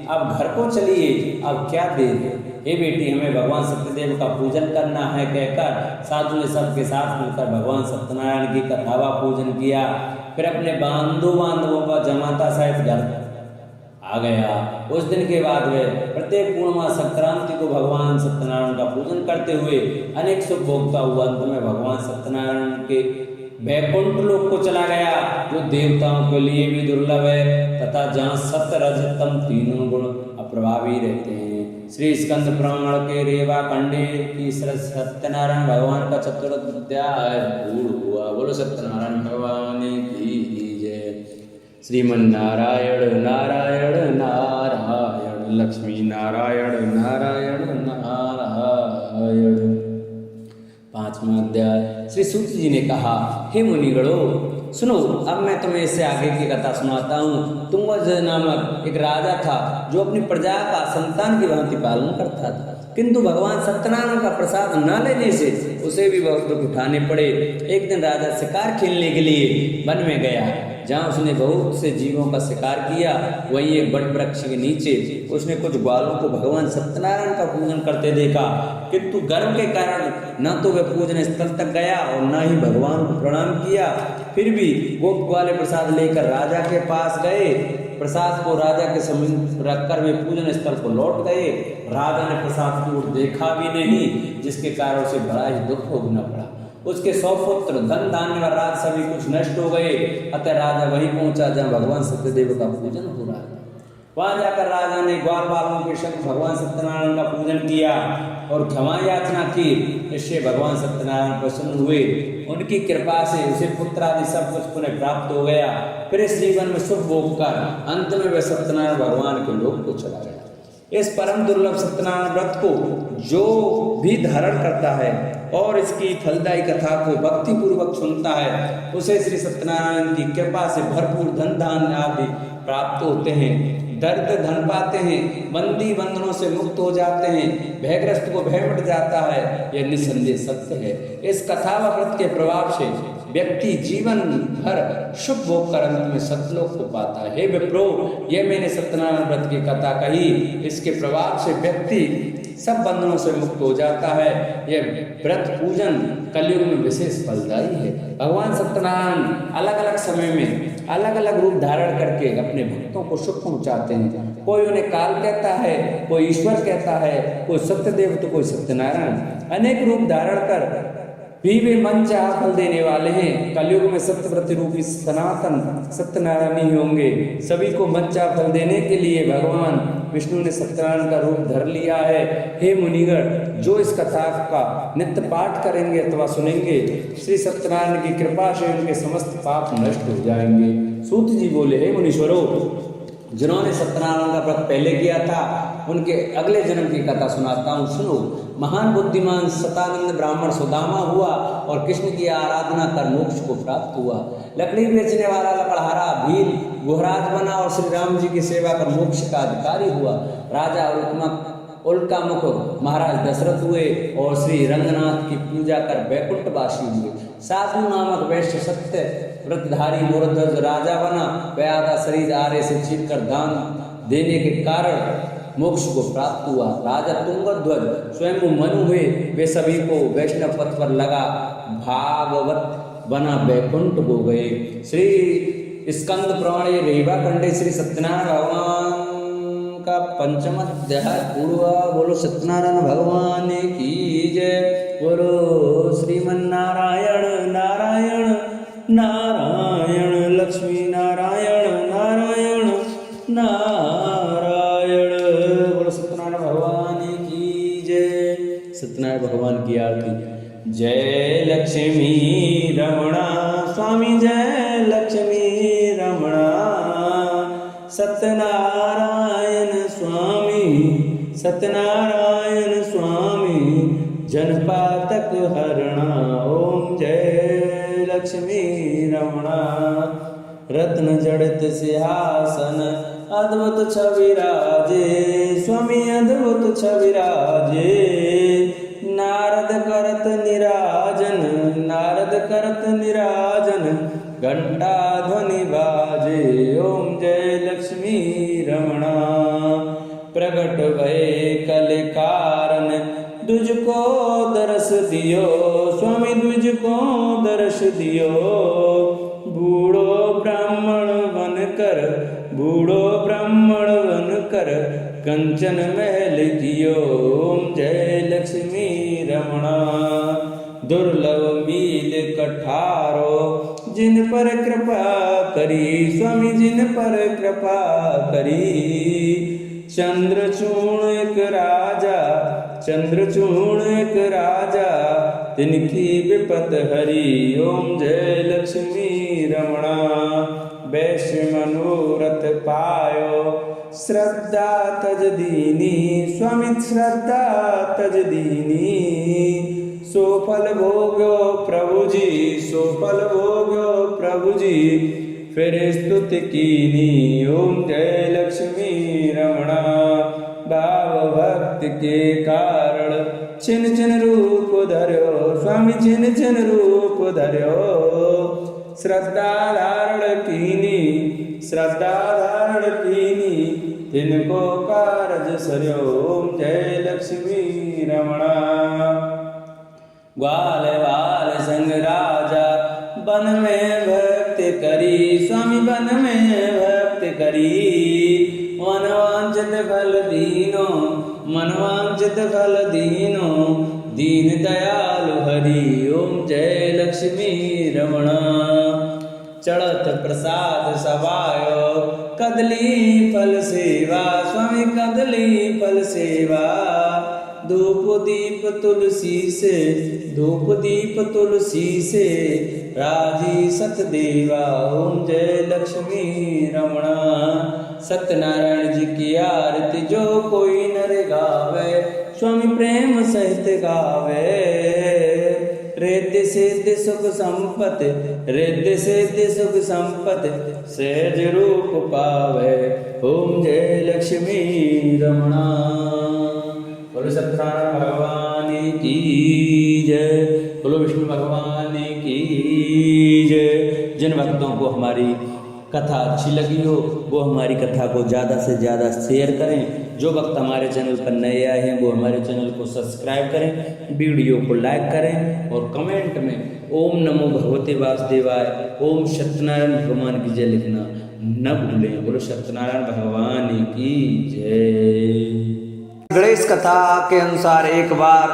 Speaker 1: अब घर को चलिए, अब क्या देर है। हे बेटी, हमें भगवान सत्यदेव का पूजन करना है कहकर साधु ने सबके साथ मिलकर भगवान सत्यनारायण की कथा व पूजन किया। फिर अपने बांधवों का जमाता सहित घर आ गया। उस दिन के बाद वे प्रत्येक पूर्णिमा संक्रांति को भगवान सत्यनारायण का पूजन करते हुए अनेक सुख भोगता हुआ अंत में भगवान सत्यनारायण के वैकुंठ लोक को चला गया, जो देवताओं के लिए भी दुर्लभ है तथा जहाँ सत्य रज तम तीनों गुण अप्रभावी रहते हैं। श्री स्कंद पुराण के रेवा खंडे की सत्यनारायण भगवान का चतुर्थ अध्याय पूर्ण हुआ। बोलो सत्यनारायण भगवान की जय। श्रीमन्नारायण नारायण नारायण, लक्ष्मी नारायण नारायण नारायण। 5वां अध्याय। श्री सूत जी ने कहा, हे मुनिगणों, सुनो, अब मैं तुम्हें इससे आगे की कथा सुनाता हूँ। तुंगज नामक एक राजा था जो अपनी प्रजा का संतान की भांति पालन करता था, किंतु भगवान सत्यनारायण का प्रसाद न लेने से उसे भी बहुत दुख उठाने पड़े। एक दिन राजा शिकार खेलने के लिए वन में गया, जहाँ उसने बहुत से जीवों का शिकार किया। वहीं एक बड़ वृक्ष के नीचे उसने कुछ ग्वालों को भगवान सत्यनारायण का पूजन करते देखा, किंतु गर्व के कारण न तो वह पूजन स्थल तक गया और न ही भगवान को प्रणाम किया। फिर भी गोप ग्वाले प्रसाद लेकर राजा के पास गए। प्रसाद को राजा के समीप रखकर वे पूजन स्थल को लौट गए। राजा ने प्रसाद की ओर देखा भी नहीं, जिसके कारण उसे बड़ा ही दुख भोगना पड़ा। उसके 100 पुत्र, धन धान्य व राज सभी कुछ नष्ट हो गए। अतः राजा वहीं पहुंचा जहाँ भगवान सत्यदेव का पूजन हो रहा था। वहां जाकर राजा ने ग्वाल बालों के संग भगवान सत्यनारायण का पूजन किया और क्षमा याचना की। इससे भगवान सत्यनारायण प्रसन्न हुए। उनकी कृपा से उसे पुत्र आदि सब कुछ पुनः प्राप्त हो गया। फिर इस जीवन में सुख भोग कर अंत में वह सत्यनारायण भगवान के लोक को चला गया। इस परम दुर्लभ सत्यनारायण व्रत को जो भी धारण करता है और इसकी फलदायी कथा को भक्ति पूर्वक सुनता है, उसे श्री सत्यनारायण की कृपा से भरपूर धन धान्य आदि प्राप्त होते हैं, दर्द धन पाते हैं, बंदी बंधनों से मुक्त हो जाते हैं, भयग्रस्त को भय मिट जाता है। यह निसंदेह सत्य है। इस कथा व व्रत के प्रभाव से व्यक्ति जीवन भर शुभ भोग कर अंत में सतलोक को पाता है। हे विप्रो, यह मैंने सत्यनारायण व्रत की कथा कही। इसके प्रभाव से व्यक्ति सब बंधनों से मुक्त हो जाता है। यह व्रत पूजन कलयुग में विशेष फलदायी है। भगवान सत्यनारायण अलग अलग समय में अलग अलग रूप धारण करके अपने भक्तों को सुख पहुंचाते हैं। कोई उन्हें काल कहता है, कोई ईश्वर कहता है, कोई सत्यदेव तो कोई सत्यनारायण। अनेक रूप धारण कर भी वे मन चाहा फल देने वाले हैं। कलयुग में सत्यव्रत रूपी सनातन सत्यनारायण ही होंगे। सभी को मन चाहा फल देने के लिए भगवान विष्णु ने सत्यनारायण का रूप धर लिया है। हे मुनिगण, जो इस कथा का नित्य पाठ करेंगे अथवा सुनेंगे, श्री सत्यनारायण की कृपा से उनके समस्त पाप नष्ट हो जाएंगे। सूत जी बोले, हे मुनीश्वरों, जिन्होंने सत्यनारायण का व्रत पहले किया था उनके अगले जन्म की कथा सुनाता हूँ, सुनो। महान बुद्धिमान सतानंद ब्राह्मण सुदामा हुआ और कृष्ण की आराधना कर मोक्ष को प्राप्त हुआ। लकड़ी बेचने वाला लकड़हारा भील गुहराज बना और श्री राम जी की सेवा कर मोक्ष का अधिकारी हुआ। राजा उल्कामुख महाराज दशरथ हुए और श्री रंगनाथ की पूजा कर वैकुंठवासी हुए। साधु नामक वैश्य सत्य व्रतधारी मोरध्वज राजा बना। वह आधा शरीर आरे से छीन कर दान देने के कारण मोक्ष को प्राप्त हुआ। राजा तुंगध्वज स्वयं मनु हुए। वे सभी को वैष्णव पथ पर लगा भागवत बना वैकुंठ हो गए। श्री स्कंद पुराण रेवा खंडे श्री सत्यनारायण भगवान का 5वां अध्याय पूर्वा। बोलो सत्यनारायण भगवान की जय। बोलो श्रीमन्नारायण नारायण नारायण, लक्ष्मी नारायण नारायण नारायण। बोलो सत्यनारायण भगवान की जय। सत्यनारायण भगवान की आरती। जय लक्ष्मी रमणा स्वामी, जय लक्ष्मी रमणा। सत्यनारायण स्वामी, सत्यनारायण स्वामी, जनपातक हरणा। ओम जय लक्ष्मी रमणा। रत्न जड़ित सिंहासन अद्भुत छविराजे, स्वामी अद्भुत छविराजे। नारद करत निराजन, नारद करत निराजन, घंटा ध्वनि बाजे। ओम जय लक्ष्मी रमणा। प्रकट भये कल कारण, तुझको दर्श दियो स्वामी तुझको दर्श दियो। बूढ़ो ब्राह्मण बनकर, बूढ़ो ब्राह्मण बनकर कंचन महल कियो। ओम जय लक्ष्मी रमणा। दुर्लभ मील कठारो, जिन पर कृपा करी स्वामी जिन पर कृपा करी। चंद्रचूर्ण एक राजा, चंद्रचूर्ण एक राजा, तिनकी विपत हरी। ओम जय लक्ष्मी रमणा। वैश्य मनोरथ पायो, श्रद्धा तज दीनी स्वामी श्रद्धा तज दीनी। सोफल भोग्यो प्रभु जी, सोफल भोग्यो प्रभु जी, फिर स्तुति कीनी। ओम जय लक्ष्मी रमणा। भाव भक्ति के कारण छिन छिन रूप धर्यो स्वामी छिन छिन रूप धर्यो। श्रद्धा धारण कीनी, श्रद्धा धारण कीनी, तिनको कारज सर्यो। ओम जय लक्ष्मी रमणा। ग्वाल वाल संग राजा, वन में भक्ति करी स्वामी वन में भक्ति करी। मनवांचित फल दीनो, मनवांचित फल दीनो, दीन दयालु हरि। ओम जय लक्ष्मी रमणा। चढ़त प्रसाद सवायो, कदली फल सेवा स्वामी कदली फल सेवा। धूप दीप तुलसी से, धूप दीप तुलसी से, राजी सतदेवा। ओम जय लक्ष्मी रमणा। सत्यनारायण जी की आरती जो कोई नर गावे स्वामी प्रेम सहित गावे। रिद्धि सिद्धि सुख संपत्ति, रिद्धि सिद्धि सुख संपत्ति, सहज रूप पावे। ओम जय लक्ष्मी रमणा। बोलो सत्यनारायण भगवान की जय, बोलो विष्णु भगवान की जय। जिन भक्तों को हमारी कथा अच्छी लगी हो वो हमारी कथा को ज़्यादा से ज़्यादा शेयर करें। जो भक्त हमारे चैनल पर नए आए हैं वो हमारे चैनल को सब्सक्राइब करें, वीडियो को लाइक करें और कमेंट में ओम नमो भगवते वासुदेवाय, ओम सत्यनारायण भगवान की जय लिखना न भूलें। बोलो सत्यनारायण भगवान की जय।
Speaker 2: गणेश कथा के अनुसार एक बार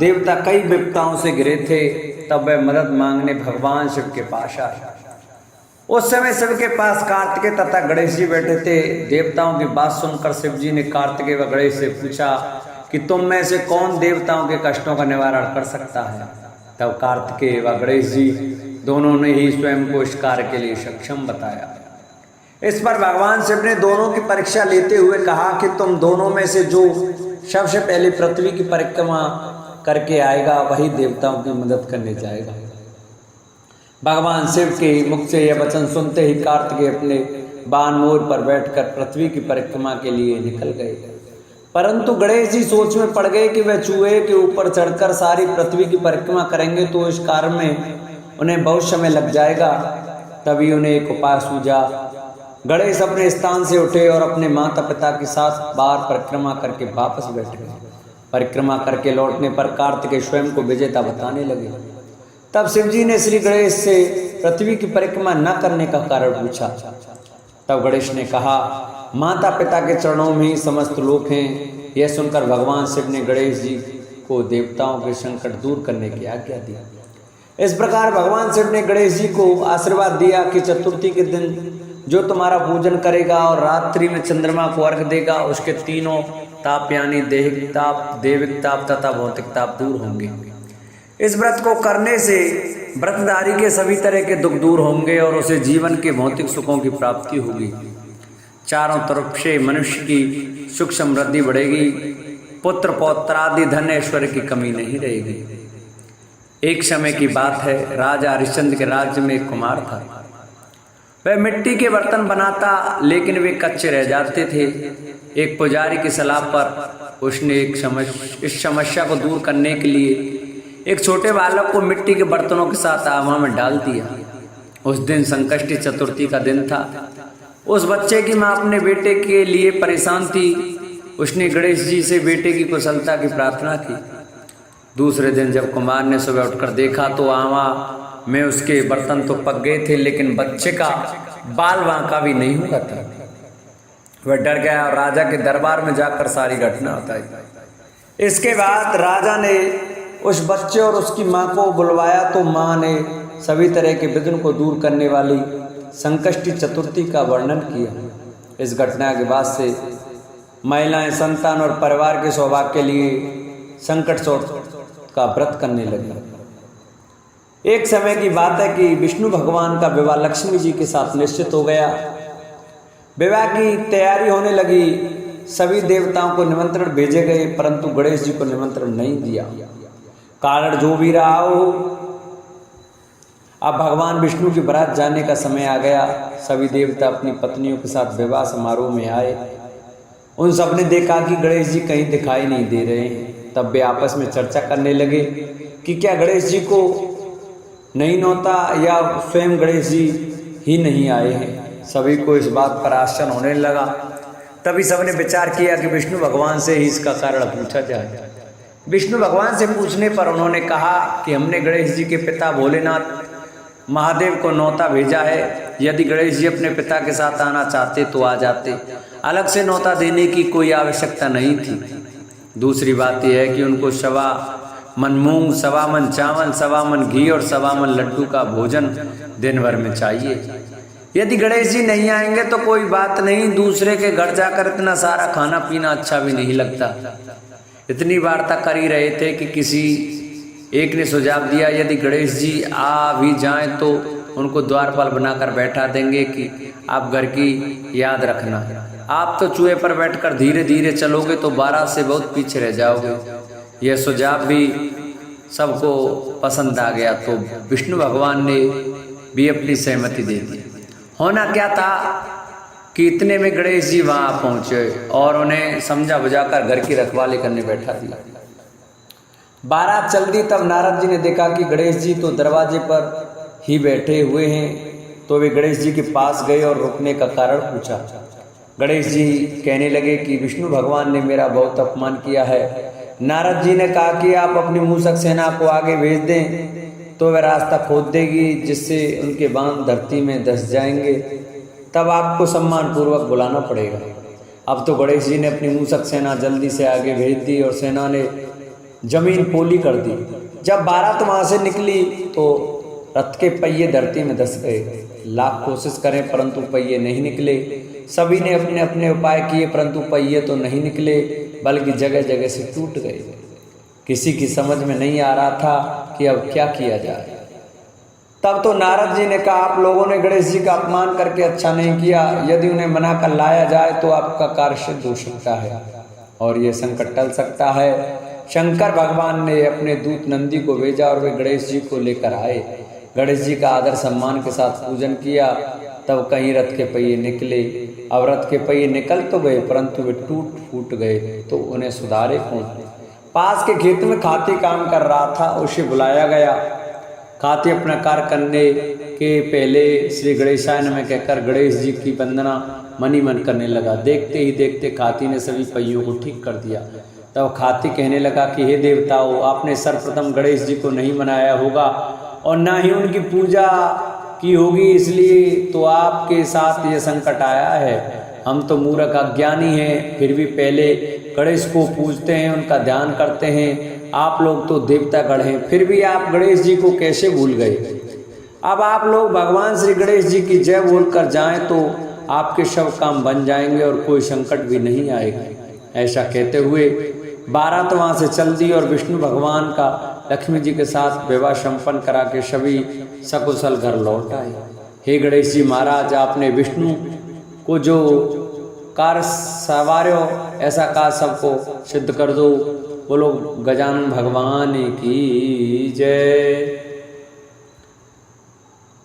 Speaker 2: देवता कई विपदाओं से घिरे थे, तब वह मदद मांगने भगवान शिव के पास आए। उस समय शिव के पास कार्तिकेय तथा गणेश जी बैठे थे। देवताओं की बात सुनकर शिव जी ने कार्तिकेय व गणेश से पूछा कि तुम में से कौन देवताओं के कष्टों का निवारण कर सकता है। तब कार्तिकेय व गणेश जी दोनों ने ही स्वयं को इस कार्य के लिए सक्षम बताया। इस पर भगवान शिव ने दोनों की परीक्षा लेते हुए कहा कि तुम दोनों में से जो सबसे पहले पृथ्वी की परिक्रमा करके आएगा वही देवताओं की मदद करने जाएगा। भगवान शिव के मुख से यह वचन सुनते ही कार्तिकेय अपने बाण मोर पर बैठकर पृथ्वी की परिक्रमा के लिए निकल गए। परंतु गणेश जी सोच में पड़ गए कि वह चूहे के ऊपर चढ़कर सारी पृथ्वी की परिक्रमा करेंगे तो इस कार्य में उन्हें बहुत समय लग जाएगा। तभी उन्हें एक उपाय सूझा। गणेश अपने स्थान से उठे और अपने माता पिता के साथ बाहर परिक्रमा करके वापस बैठ गए। परिक्रमा करके लौटने पर कार्तिकेय स्वयं को विजेता बताने लगे। तब शिव जी ने श्री गणेश से पृथ्वी की परिक्रमा न करने का कारण पूछा। तब गणेश ने कहा, माता पिता के चरणों में ही समस्त लोक हैं। यह सुनकर भगवान शिव ने गणेश जी को देवताओं के संकट दूर करने की आज्ञा दी। इस प्रकार भगवान शिव ने गणेश जी को आशीर्वाद दिया कि चतुर्थी के दिन जो तुम्हारा पूजन करेगा और रात्रि में चंद्रमा को अर्घ देगा उसके तीनों ताप यानी दैहिक ताप, देविक ताप तथा भौतिक ताप दूर होंगे। इस व्रत को करने से व्रतधारी के सभी तरह के दुख दूर होंगे और उसे जीवन के भौतिक सुखों की प्राप्ति होगी। चारों तरफ से मनुष्य की सुख समृद्धि बढ़ेगी, पुत्र पौत्र आदि धन ऐश्वर्य की कमी नहीं रहेगी। एक समय की बात है, राजा हरिश्चंद्र के राज्य में एक कुमार था। वह मिट्टी के बर्तन बनाता लेकिन वे कच्चे रह जाते थे। एक पुजारी की सलाह पर उसने इस समस्या को दूर करने के लिए एक छोटे बालक को मिट्टी के बर्तनों के साथ आवा में डाल दिया। उस दिन संकष्टी चतुर्थी का दिन था। उस बच्चे की माँ अपने बेटे के लिए परेशान थी। उसने गणेश जी से बेटे की कुशलता की प्रार्थना की। दूसरे दिन जब कुमार ने सुबह उठकर देखा तो आमा में उसके बर्तन तो पक गए थे, लेकिन बच्चे का बाल बांका भी नहीं हुआ था। वह डर गया और राजा के दरबार में जाकर सारी घटना बताई। इसके बाद राजा ने उस बच्चे और उसकी माँ को बुलवाया तो माँ ने सभी तरह के विघ्न को दूर करने वाली संकष्टी चतुर्थी का वर्णन किया। इस घटना के बाद से महिलाएं संतान और परिवार के सौभाग्य के लिए संकट का व्रत करने लगी। एक समय की बात है कि विष्णु भगवान का विवाह लक्ष्मी जी के साथ निश्चित हो गया। विवाह की तैयारी होने लगी। सभी देवताओं को निमंत्रण भेजे गए, परंतु गणेश जी को निमंत्रण नहीं दिया। कारण जो भी रहा हो, अब भगवान विष्णु की बारात जाने का समय आ गया। सभी देवता अपनी पत्नियों के साथ विवाह समारोह में आए। उन सब ने देखा कि गणेश जी कहीं दिखाई नहीं दे रहे हैं। तब वे आपस में चर्चा करने लगे कि क्या गणेश जी को नहीं नौता या स्वयं गणेश जी ही नहीं आए हैं। सभी को इस बात पर आश्चर्य होने लगा। तभी सबने विचार किया कि विष्णु भगवान से ही इसका कारण पूछा जाए। विष्णु भगवान से पूछने पर उन्होंने कहा कि हमने गणेश जी के पिता भोलेनाथ महादेव को नौता भेजा है। यदि गणेश जी अपने पिता के साथ आना चाहते तो आ जाते, अलग से नौता देने की कोई आवश्यकता नहीं थी। दूसरी बात यह है कि उनको 1.25 मन मूंग, 1.25 मन चावल, 1.25 मन घी और 1.25 मन लड्डू का भोजन दिन भर में चाहिए। यदि गणेश जी नहीं आएंगे तो कोई बात नहीं, दूसरे के घर जाकर इतना सारा खाना पीना अच्छा भी नहीं लगता। इतनी वार्ता कर ही रहे थे कि किसी एक ने सुझाव दिया, यदि गणेश जी आ भी जाएं तो उनको द्वारपाल बनाकर बैठा देंगे कि आप घर की याद रखना। आप तो चूहे पर बैठकर धीरे धीरे चलोगे तो बारात से बहुत पीछे रह जाओगे। यह सुझाव भी सबको पसंद आ गया, तो विष्णु भगवान ने भी अपनी सहमति दे दी। होना क्या था कि इतने में गणेश जी वहां पहुंचे और उन्हें समझा बुझाकर घर की रखवाली करने बैठा दिया। बारात चल दी, तब नारद जी ने देखा कि गणेश जी तो दरवाजे पर ही बैठे हुए हैं। तो वे गणेश जी के पास गए और रुकने का कारण पूछा। गणेश जी कहने लगे कि विष्णु भगवान ने मेरा बहुत अपमान किया है। नारद जी ने कहा कि आप अपनी मूषक सेना को आगे भेज दें तो वह रास्ता खोद देगी, जिससे उनके बाण धरती में धंस जाएंगे। तब आपको सम्मान पूर्वक बुलाना पड़ेगा। अब तो गणेश जी ने अपनी मूषक सेना जल्दी से आगे भेज दी और सेना ने जमीन पोली कर दी। जब बारात वहां से निकली तो रथ के पहिए धरती में धंस गए। लाख कोशिश करें परंतु पहिए नहीं निकले। सभी ने अपने अपने उपाय किए परंतु पहिए तो नहीं निकले, बल्कि जगह जगह से टूट गए। किसी की समझ में नहीं आ रहा था कि अब क्या किया जाए। तब तो नारद जी ने कहा, आप लोगों ने गणेश जी का अपमान करके अच्छा नहीं किया। यदि उन्हें मना कर लाया जाए तो आपका कार्य सिद्ध हो सकता है और ये संकट टल सकता है। शंकर भगवान ने अपने दूत नंदी को भेजा और वे गणेश जी को लेकर आए। गणेश जी का आदर सम्मान के साथ पूजन किया। तब कहीं रथ के पहिए निकले। अब रथ के पहिए निकल तो गए परंतु वे टूट फूट गए, तो उन्हें सुधारे कौन। पास के खेत में खाती काम कर रहा था, उसे बुलाया गया। खाती अपना कार्य करने के पहले श्री गणेशाय नमः कहकर गणेश जी की वंदना मनी मन करने लगा। देखते ही देखते खाती ने सभी पहियों को ठीक कर दिया। तब खाती कहने लगा कि हे देवताओं, आपने सर्वप्रथम गणेश जी को नहीं मनाया होगा और ना ही उनकी पूजा की होगी, इसलिए तो आपके साथ ये संकट आया है। हम तो मूर्ख अज्ञानी हैं, फिर भी पहले गणेश को पूजते हैं, उनका ध्यान करते हैं। आप लोग तो देवतागण हैं, फिर भी आप गणेश जी को कैसे भूल गए। अब आप लोग भगवान श्री गणेश जी की जय बोलकर जाएं तो आपके सब काम बन जाएंगे और कोई संकट भी नहीं आएगा। ऐसा कहते हुए बारात वहां से चल दी और विष्णु भगवान का लक्ष्मी जी के साथ विवाह संपन्न करा के सभी सकुशल घर लौट आए। हे गणेश जी महाराज, आपने विष्णु को जो कार्य सवार्यो ऐसा कार्य सबको सिद्ध कर दो। बोलो गजानन भगवान की जय।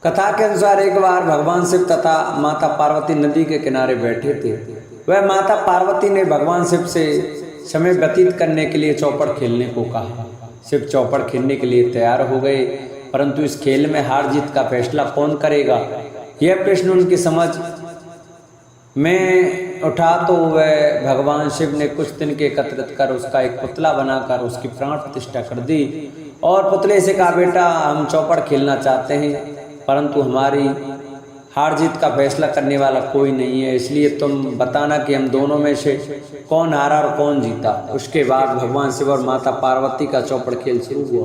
Speaker 2: कथा के अनुसार एक बार भगवान शिव तथा माता पार्वती नदी के किनारे बैठे थे। वह माता पार्वती ने भगवान शिव से समय व्यतीत करने के लिए चौपड़ खेलने को कहा। शिव चौपड़ खेलने के लिए तैयार हो गए, परंतु इस खेल में हार जीत का फैसला कौन करेगा, यह प्रश्न उनकी समझ मैं उठा तो वह भगवान शिव ने कुछ दिन के एकत्रित कर उसका एक पुतला बनाकर उसकी प्राण प्रतिष्ठा कर दी और पुतले से कहा, बेटा हम चौपड़ खेलना चाहते हैं परंतु हमारी हार जीत का फैसला करने वाला कोई नहीं है, इसलिए तुम बताना कि हम दोनों में से कौन हारा और कौन जीता। उसके बाद भगवान शिव और माता पार्वती का चौपड़ खेल शुरू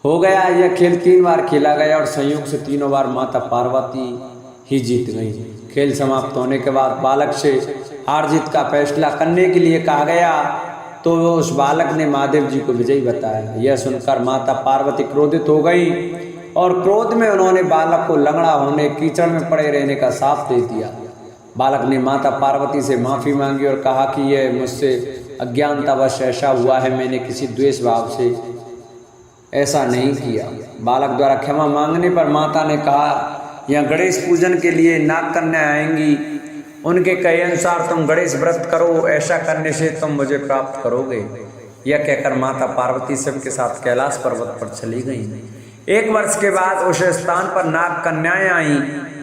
Speaker 2: हो गया। यह खेल 3 बार खेला गया और संयोग से तीनों बार माता पार्वती ही जीत गई। खेल समाप्त होने के बाद बालक से हार जीत का फैसला करने के लिए कहा गया तो उस बालक ने महादेव जी को विजयी बताया। यह सुनकर माता पार्वती क्रोधित हो गई और क्रोध में उन्होंने बालक को लंगड़ा होने, कीचड़ में पड़े रहने का शाप दे दिया। बालक ने माता पार्वती से माफी मांगी और कहा कि यह मुझसे अज्ञानतावश ऐसा हुआ है, मैंने किसी द्वेष भाव से ऐसा नहीं किया। बालक द्वारा क्षमा मांगने पर माता ने कहा, यहाँ गणेश पूजन के लिए नाग कन्या आएंगी, उनके कहे अनुसार तुम गणेश व्रत करो, ऐसा करने से तुम मुझे प्राप्त करोगे। यह कहकर माता पार्वती शिव के साथ कैलाश पर्वत पर चली गई। 1 वर्ष के बाद उस स्थान पर नाग कन्याएं आईं।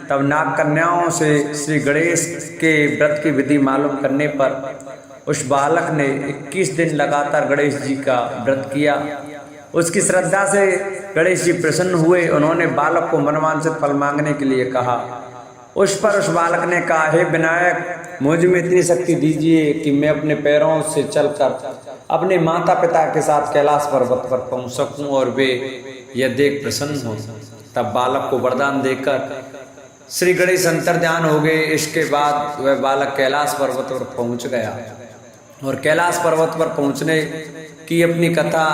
Speaker 2: तब नाग कन्याओं से श्री गणेश के व्रत की विधि मालूम करने पर उस बालक ने 21 दिन लगातार गणेश जी का व्रत किया। उसकी श्रद्धा से गणेश जी प्रसन्न हुए। उन्होंने बालक को मनवांछित फल मांगने के लिए कहा। उस बालक ने कहा, हे विनायक, मुझ में इतनी शक्ति दीजिए कि मैं अपने पैरों से चलकर अपने माता पिता के साथ कैलाश पर्वत पर पहुंच सकूं और वे यह देख प्रसन्न हो। तब बालक को वरदान देकर श्री गणेश अंतर्ध्यान हो गए। इसके बाद वह बालक कैलाश पर्वत पर पहुंच गया और कैलाश पर्वत पर पहुंचने की अपनी कथा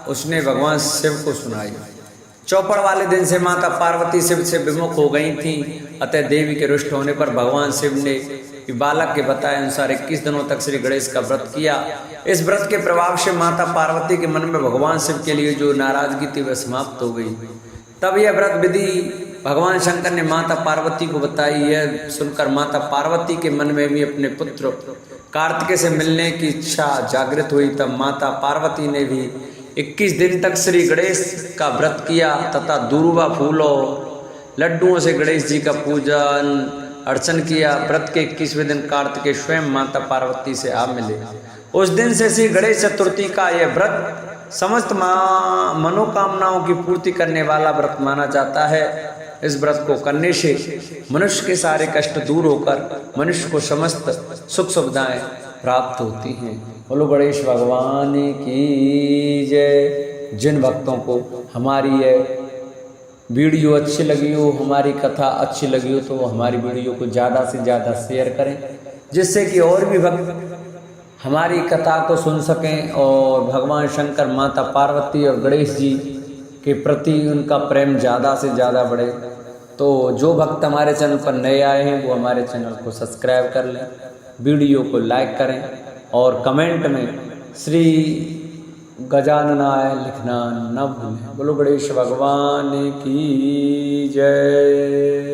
Speaker 2: उसने भगवान शिव को सुनाई। चौपड़ वाले दिन से माता पार्वती शिव से विमुख हो गई थी। अतः देवी के रुष्ट होने पर भगवान शिव ने बालक के बताए अनुसार 21 दिनों तक श्री गणेश का व्रत किया। इस व्रत के प्रभाव से माता पार्वती के मन में भगवान शिव के लिए जो नाराजगी थी वह समाप्त हो गई। तब यह व्रत विधि भगवान शंकर ने माता पार्वती को बताई। यह सुनकर माता पार्वती के मन में भी अपने पुत्र कार्तिकेय से मिलने की इच्छा जागृत हुई। तब माता पार्वती ने भी 21 दिन तक श्री गणेश का व्रत किया तथा दूर्वा फूलों लड्डुओं से गणेश जी का पूजन अर्चन किया। व्रत के 21वें दिन कार्तिकेय स्वयं माता पार्वती से आ मिले। उस दिन से श्री गणेश चतुर्थी का यह व्रत समस्त मनोकामनाओं की पूर्ति करने वाला व्रत माना जाता है। इस व्रत को करने से मनुष्य के सारे कष्ट दूर होकर मनुष्य को समस्त सुख सुविधाएं प्राप्त होती हैं। बोलो गणेश भगवान की जय। जिन भक्तों को हमारी यह वीडियो अच्छी लगी हो, हमारी कथा अच्छी लगी हो, तो हमारी वीडियो को ज़्यादा से ज़्यादा शेयर करें, जिससे कि और भी भक्त हमारी कथा को सुन सकें और भगवान शंकर, माता पार्वती और गणेश जी के प्रति उनका प्रेम ज़्यादा से ज़्यादा बढ़े। तो जो भक्त हमारे चैनल पर नए आए हैं वो हमारे चैनल को सब्सक्राइब कर लें, वीडियो को लाइक करें और कमेंट में श्री गजाननाय लिखना न भूलें। बोलो गणेश भगवान की जय।